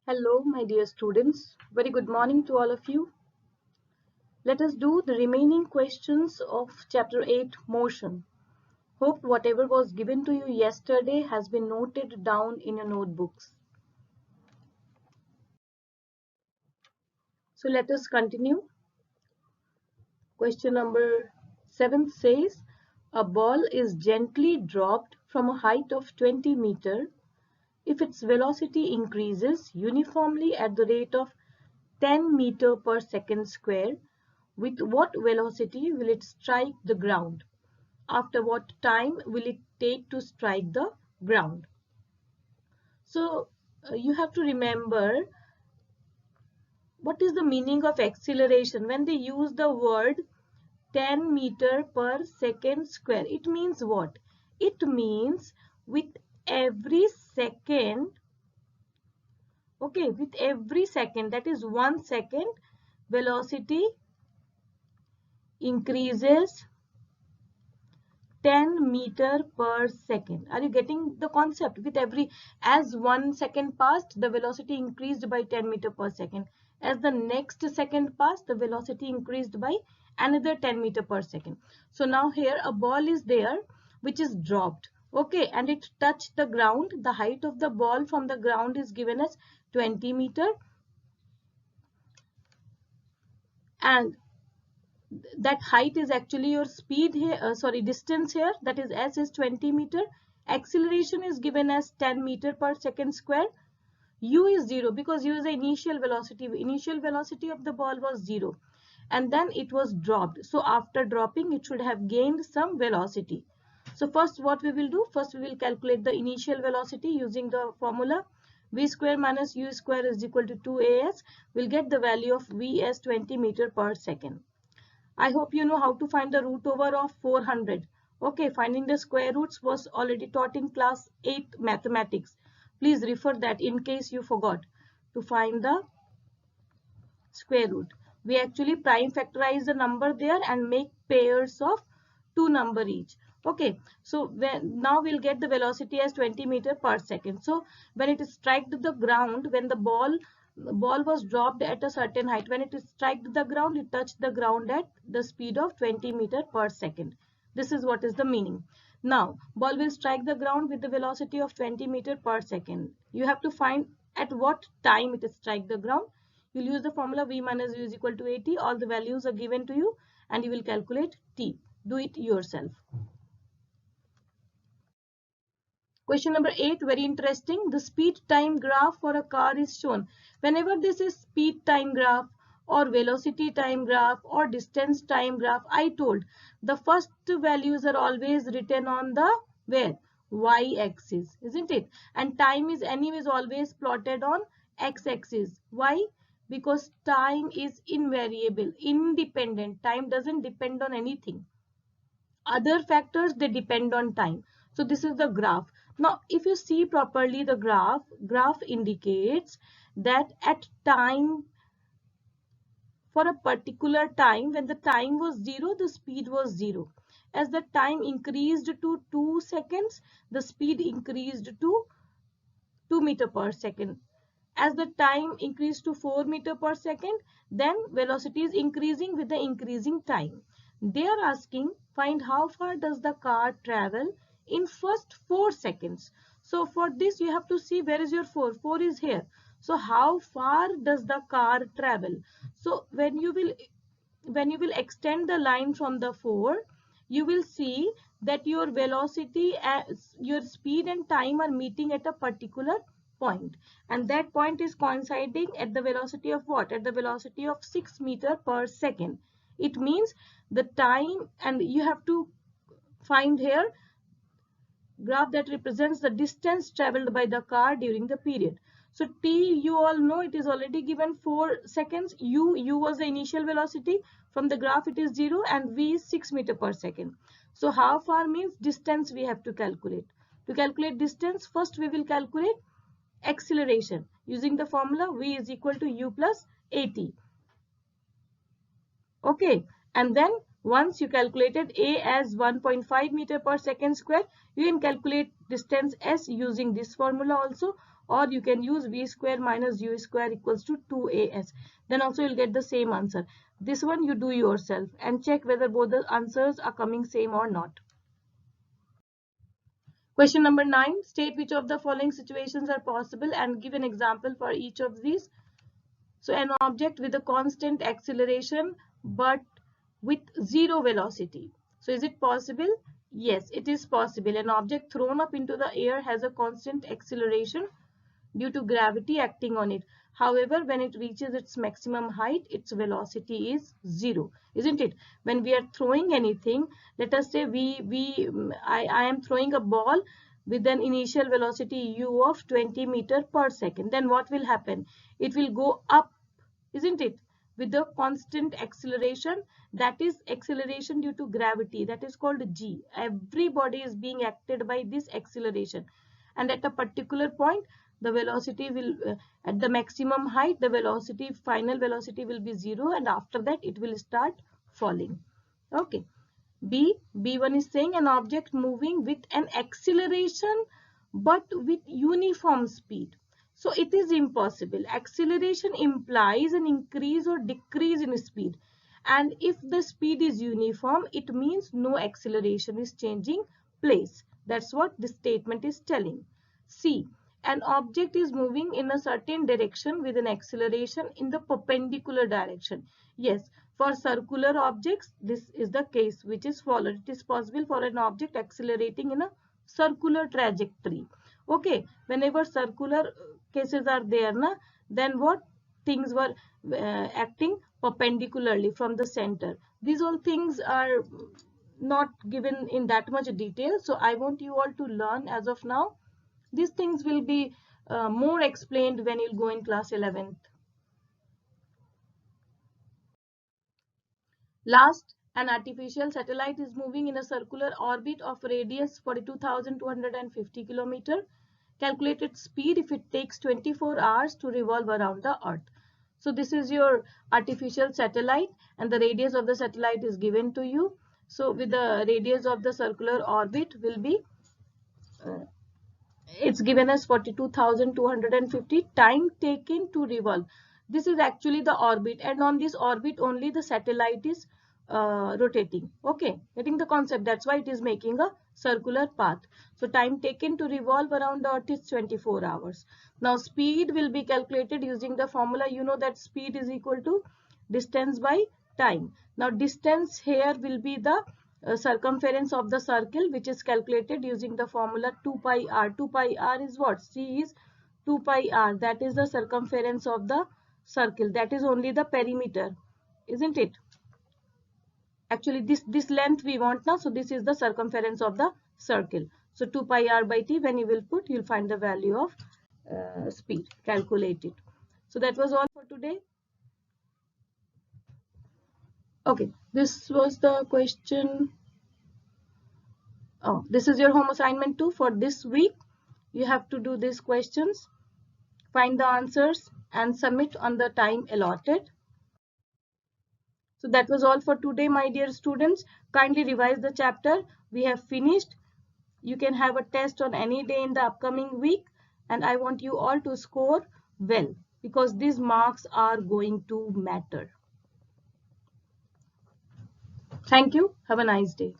Hello, my dear students. Very good morning to all of you. Let us do the remaining questions of Chapter 8, Motion. Hope whatever was given to you yesterday has been noted down in your notebooks. So let us continue. Question number 7 says, a ball is gently dropped from a height of 20 meters if its velocity increases uniformly at the rate of 10 meter per second square. With what velocity will it strike the ground? After what time will it take to strike the ground? So you have to remember what is the meaning of acceleration. When they use the word 10 meter per second square, it means what? It means with every second, okay, with every second, that is 1 second, velocity increases 10 meter per second. Are you getting the concept? With every, as 1 second passed, the velocity increased by 10 meter per second. As the next second passed, the velocity increased by another 10 meter per second. So now here a ball is there which is dropped. Okay, and it touched the ground. The height of the ball from the ground is given as 20 meter. And that height is actually your speed here, distance here, that is s is 20 meter. Acceleration is given as 10 meter per second square. U is 0 because u is the initial velocity. Initial velocity of the ball was 0 and then it was dropped. So after dropping it should have gained some velocity. So first what we will do, first we will calculate the initial velocity using the formula v square minus u square is equal to 2as. We'll get the value of v as 20 meter per second. I hope you know how to find the root over of 400. Okay, finding the square roots was already taught in class 8 mathematics. Please refer that in case you forgot to find the square root. We actually prime factorize the number there and make pairs of 2 number each. Okay, so now we'll get the velocity as 20 meter per second. So when it struck the ground, when the ball was dropped at a certain height, when it struck the ground, it touched the ground at the speed of 20 meter per second. This is what is the meaning. Now ball will strike the ground with the velocity of 20 meter per second. You have to find at what time it strike the ground. You'll use the formula v minus u is equal to at. All the values are given to you and you will calculate t. Do it yourself. Question number 8, very interesting. The speed time graph for a car is shown. Whenever this is speed time graph or velocity time graph or distance time graph, I told the first values are always written on the where? Y-axis, isn't it? And time is anyways always plotted on x-axis. Why? Because time is invariable, independent. Time doesn't depend on anything. Other factors, they depend on time. So this is the graph. Now if you see properly the graph indicates that at time, for a particular time, when the time was 0, the speed was 0. As the time increased to 2 seconds, the speed increased to 2 meter per second. As the time increased to 4 meter per second, then velocity is increasing with the increasing time. They are asking, find how far does the car travel in first 4 seconds. So for this you have to see where is your 4. 4 is here. So how far does the car travel? So when you will extend the line from the 4, you will see that your velocity, your speed and time are meeting at a particular point, and that point is coinciding at the velocity of what? At the velocity of 6 meter per second. It means the time, and you have to find here graph that represents the distance traveled by the car during the period. So t, you all know it is already given 4 seconds. U was the initial velocity. From the graph it is 0 and v is 6 meter per second. So how far means distance we have to calculate. To calculate distance, first we will calculate acceleration using the formula v is equal to u plus at. Okay, and then once you calculated a as 1.5 meter per second square, you can calculate distance s using this formula also, or you can use v square minus u square equals to 2as. Then also you'll get the same answer. This one you do yourself and check whether both the answers are coming same or not. Question number 9, state which of the following situations are possible and give an example for each of these. So an object with a constant acceleration but with zero velocity. So is it possible? Yes, it is possible. An object thrown up into the air has a constant acceleration due to gravity acting on it. However, when it reaches its maximum height, its velocity is zero, isn't it? When we are throwing anything, let us say I am throwing a ball with an initial velocity u of 20 meter per second. Then what will happen? It will go up, isn't it? With the constant acceleration, that is acceleration due to gravity, that is called g. Every body is being acted by this acceleration, and at a particular point the velocity will at the maximum height the velocity, final velocity will be zero, and after that it will start falling. Okay. B1 is saying an object moving with an acceleration but with uniform speed. So it is impossible. Acceleration implies an increase or decrease in speed. And if the speed is uniform, it means no acceleration is changing place. That's what this statement is telling. C, an object is moving in a certain direction with an acceleration in the perpendicular direction. Yes, for circular objects, this is the case which is followed. It is possible for an object accelerating in a circular trajectory. Okay, whenever circular cases are there, then what things were acting perpendicularly from the center. These all things are not given in that much detail, so I want you all to learn as of now. These things will be more explained when you go in class 11th. Last, an artificial satellite is moving in a circular orbit of radius 42,250 km. Calculate its speed if it takes 24 hours to revolve around the Earth. So this is your artificial satellite, and the radius of the satellite is given to you. So with the radius of the circular orbit will be it's given as 42,250, time taken to revolve. This is actually the orbit, and on this orbit only the satellite is rotating. Okay, getting the concept? That's why it is making a circular path. So time taken to revolve around the Earth is 24 hours. Now speed will be calculated using the formula. You know that speed is equal to distance by time. Now distance here will be the circumference of the circle, which is calculated using the formula 2 pi r. 2 pi r is what? C is 2 pi r. That is the circumference of the circle. That is only the perimeter, isn't it? Actually this length we want now, so this is the circumference of the circle. So 2 pi r by t, when you will put, you'll find the value of speed. Calculate it. So that was all for today. Okay, this was the question. Oh, this is your home assignment too for this week. You have to do these questions, find the answers and submit on the time allotted. So that was all for today, my dear students. Kindly revise the chapter. We have finished. You can have a test on any day in the upcoming week, and I want you all to score well because these marks are going to matter. Thank you. Have a nice day.